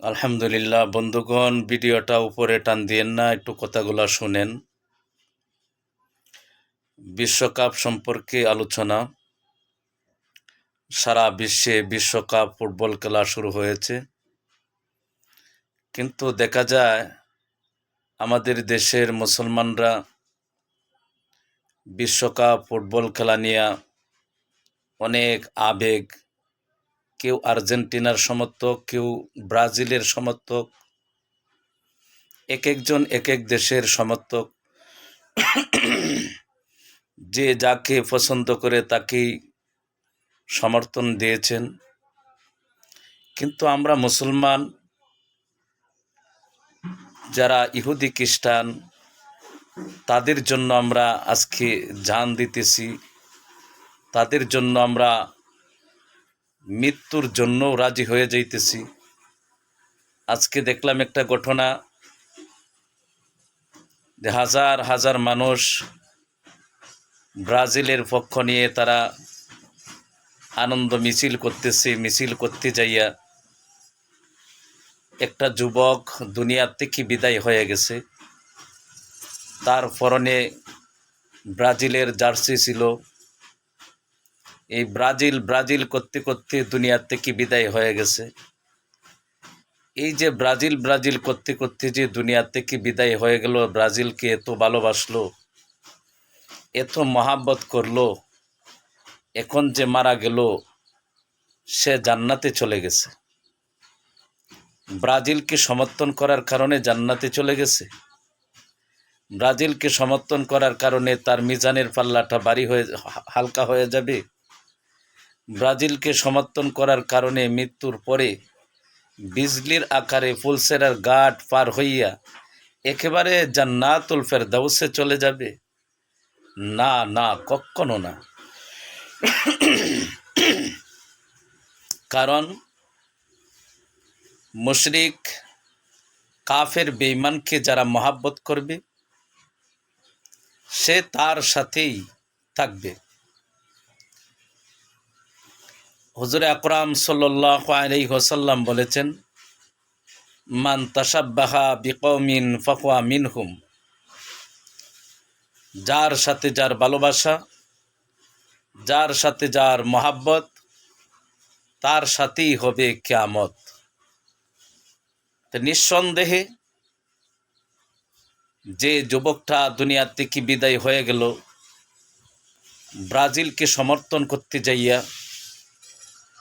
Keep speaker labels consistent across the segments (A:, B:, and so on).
A: আলহামদুলিল্লাহ বন্ধুগণ, ভিডিওটা উপরে টান দিয়েন না, একটু কথাগুলো শুনেন। বিশ্বকাপ সম্পর্কে আলোচনা। সারা বিশ্বে বিশ্বকাপ ফুটবল খেলা শুরু হয়েছে, কিন্তু দেখা যায় আমাদের দেশের মুসলমানরা বিশ্বকাপ ফুটবল খেলা নিয়ে অনেক আবেগ। কেউ আর্জেন্টিনার সমর্থক, কেউ ব্রাজিলের সমর্থক, এক একজন এক এক দেশের সমর্থক। যে যাকে পছন্দ করে তাকেই সমর্থন দিয়েছেন। কিন্তু আমরা মুসলমান, যারা ইহুদি খ্রিস্টান, তাদের জন্য আমরা আজকে জান দিতেছি, তাদের জন্য আমরা মৃত্যুর জন্য রাজি হয়ে যাইতেছি। আজকে দেখলাম একটা ঘটনা, যে হাজার হাজার মানুষ ব্রাজিলের পক্ষ নিয়ে তারা আনন্দ মিছিল করতেছে। মিছিল করতে যাইয়া একটা যুবক দুনিয়া থেকে বিদায় হয়ে গেছে। তার পরনে ব্রাজিলের জার্সি ছিল। এই ব্রাজিল ব্রাজিল করতে করতে দুনিয়া থেকে বিদায় হয়ে গেছে। এই যে ব্রাজিল ব্রাজিল করতে করতে যে দুনিয়া থেকে বিদায় হয়ে গেল, ব্রাজিলকে এত ভালোবাসলো, এত মহাব্বত করলো, এখন যে মারা গেল, সে জান্নাতে চলে গেছে। ব্রাজিলকে সমর্থন করার কারণে জান্নাতে চলে গেছে। ব্রাজিলকে সমর্থন করার কারণে তার মিজানের পাল্লাটা ভারী হয়ে হালকা হয়ে যাবে। ব্রাজিলকে সমর্থন করার কারণে মৃত্যুর পরে বিজলির আকারে ফুলসেরার ঘাট পার হইয়া একেবারে জান্নাতুল ফেরদাউসে চলে যাবে? না না, কখনো না। কারণ মুশরিক কাফের বেঈমানকে যারা মহাব্বত করবে, সে তার সাথেই থাকবে। হুজুর আকরাম সাল্লাল্লাহু আলাইহি ওয়াসাল্লাম বলেছেন, মান তাশাব্বাহা বিকওমিন ফাহুয়া মিনহুম। যার সাথে যার ভালোবাসা, যার সাথে যার মহাব্বত, তার সাথেই হবে কিয়ামত। তো নিঃসন্দেহে যে যুবকটা দুনিয়া থেকে বিদায় হয়ে গেল ব্রাজিলকে সমর্থন করতে যাইয়া,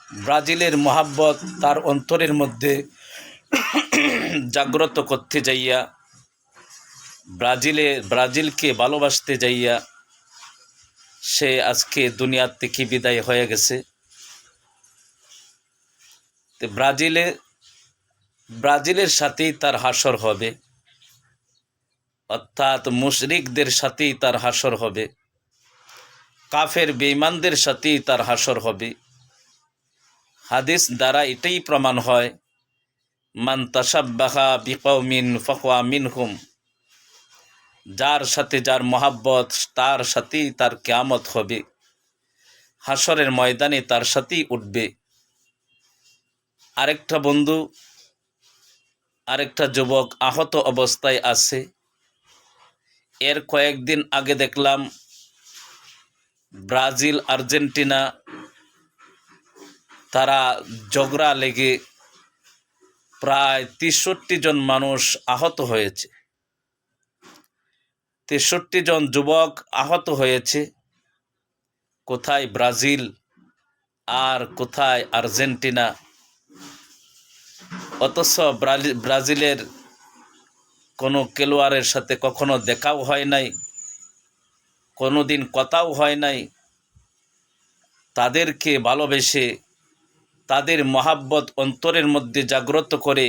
A: ব্রাজিলের মহাব্বত তার অন্তরের মধ্যে জাগ্রত করতে যাইয়া, ব্রাজিলকে ভালোবাসতে যাইয়া সে আজকে দুনিয়া থেকে বিদায় হয়ে গেছে। তো ব্রাজিলের সাথেই তার হাসর হবে, অর্থাৎ মুশরিকদের সাথেই তার হাসর হবে, কাফের বেঈমানদের সাথেই তার হাসর হবে। হাদিস দ্বারা এটাই প্রমাণ হয়, মান তাশাব্বাহা বিকওমিন ফাহুয়া মিনহুম। যার সাথে যার মহাব্বত, তার সাথেই তার কিয়ামত হবে, হাসরের ময়দানে তার সাথেই উঠবে। আরেকটা বন্ধু, আরেকটা যুবক আহত অবস্থায় আছে। এর কয়েকদিন আগে দেখলাম ব্রাজিল আর্জেন্টিনা তারা ঝগড়া লেগে প্রায় ৬৩ জন মানুষ আহত হয়েছে। ৬৩ জন যুবক আহত হয়েছে। কোথায় ব্রাজিল আর কোথায় আর্জেন্টিনা? অথচ ব্রাজিলের কোনো খেলোয়াড়ের সাথে কখনো দেখাও হয় নাই, কোনো দিন কথাও হয় নাই। তাদেরকে ভালোবেসে, তাদের মহাব্বত অন্তরের মধ্যে জাগ্রত করে,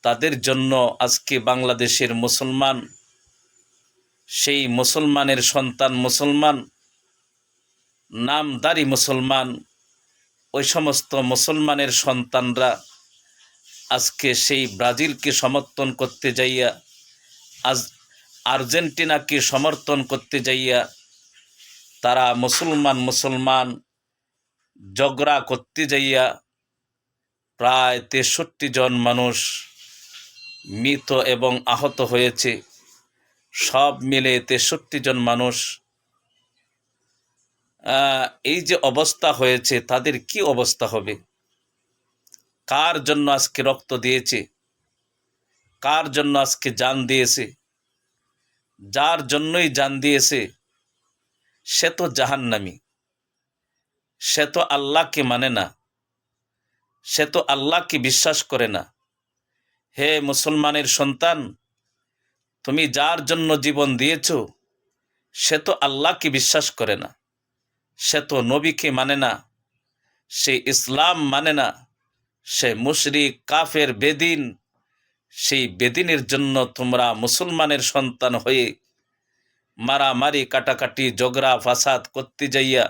A: তাদের জন্য আজকে বাংলাদেশের মুসলমান, সেই মুসলমানের সন্তান, মুসলমান, নামদারি মুসলমান, ওই সমস্ত মুসলমানের সন্তানরা আজকে সেই ব্রাজিলকে সমর্থন করতে যাইয়া, আজ আর্জেন্টিনাকে সমর্থন করতে যাইয়া তারা মুসলমান ঝগড়া করতে যাইয়া প্রায় ৬৩ জন মানুষ মৃত এবং আহত হয়েছে। সব মিলে ৬৩ জন মানুষ। এই যে অবস্থা হয়েছে, তাদের কি অবস্থা হবে? কার জন্য আজকে রক্ত দিয়েছে? কার জন্য আজকে জান দিয়েছে? যার জন্যই জান দিয়েছে সে তো জাহান্নামী, সে তো আল্লাহকে মানে না, সে তো আল্লাহকে বিশ্বাস করে না। হে মুসলমানের সন্তান, তুমি যার জন্য জীবন দিয়েছ সে তো আল্লাহকে বিশ্বাস করে না, সে তো নবীকে মানে না, সে ইসলাম মানে না, সে মুশরিক, কাফের, বেদিন। সেই বেদিনের জন্য তোমরা মুসলমানের সন্তান হয়ে মারামারি, কাটাকাটি, ঝগড়া ফাসাদ করতে যাইয়া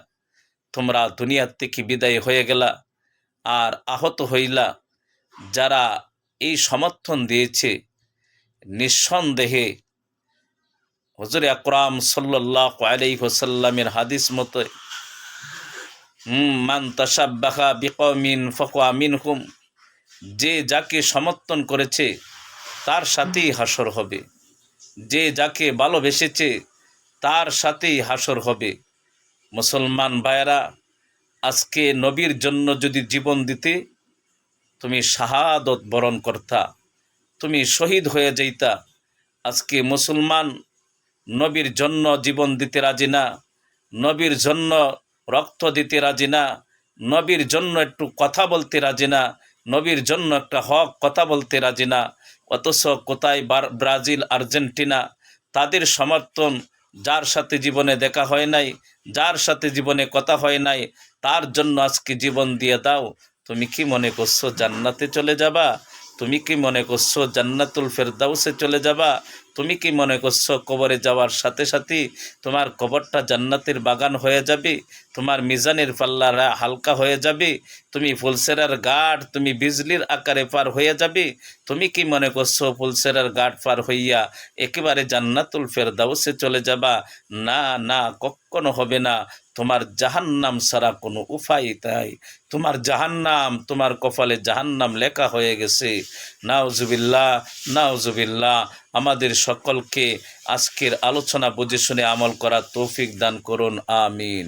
A: তোমরা দুনিয়ার থেকে বিদায় হয়ে গেলা আর আহত হইলা। যারা এই সমর্থন দিয়েছে, নিঃসন্দেহে হুজুর আকরাম সাল্লাল্লাহু আলাইহি ওয়াসাল্লামের হাদিস মতো মান তাশাব্বাহা বিকওমিন ফাহুয়া মিনহুম, যে যাকে সমর্থন করেছে তার সাথেই হাসর হবে, যে যাকে ভালোবেসেছে তার সাথেই হাসর হবে। মুসলমান ভাইয়েরা, আজকে নবীর জন্য যদি জীবন দিতে, তুমি শাহাদত বরণ করতা, তুমি শহীদ হয়ে যাইতা। আজকে মুসলমান নবীর জন্য জীবন দিতে রাজি না, নবীর জন্য রক্ত দিতে রাজি না, নবীর জন্য একটু কথা বলতে রাজি না, নবীর জন্য একটা হক কথা বলতে রাজি না। অথচ কোথায় ব্রাজিল, আর্জেন্টিনা, তাদের সমর্থন, যার সাথে জীবনে দেখা হয় নাই, যার সাথে জীবনে কথা হয় নাই, তার জন্য আজকে জীবন দিয়ে দাও। তুমি কি মনে করছো জান্নাতে চলে যাবা? তুমি কি মনে করছো জান্নাতুল ফেরদাউসে চলে যাবা? তুমি কি মনে করছো কবরে যাওয়ার সাথে সাথে তোমার কবরটা জান্নাতের বাগান হয়ে যাবে, তোমার মিজানের পাল্লা হালকা হয়ে যাবে, তুমি ফুলসেরার গাঢ়, তুমি বিজলির আকারে পার হয়ে যাবে? তুমি কি মনে করছো ফুলসেরার গাঢ় পার হইয়া একেবারে জান্নাতুল ফেরদাউসে চলে যাবা? না না, কখনো হবে না। তোমার জাহান্নাম ছাড়া কোনো উপায় তাই, তোমার জাহান্নাম, তোমার কপালে জাহান্নাম লেখা হয়ে গেছে। নাউজুবিল্লাহ, নাউজুবিল্লাহ। আমাদের সকলকে আজকের আলোচনা বুঝে শুনে আমল করার তৌফিক দান করুন, আমিন।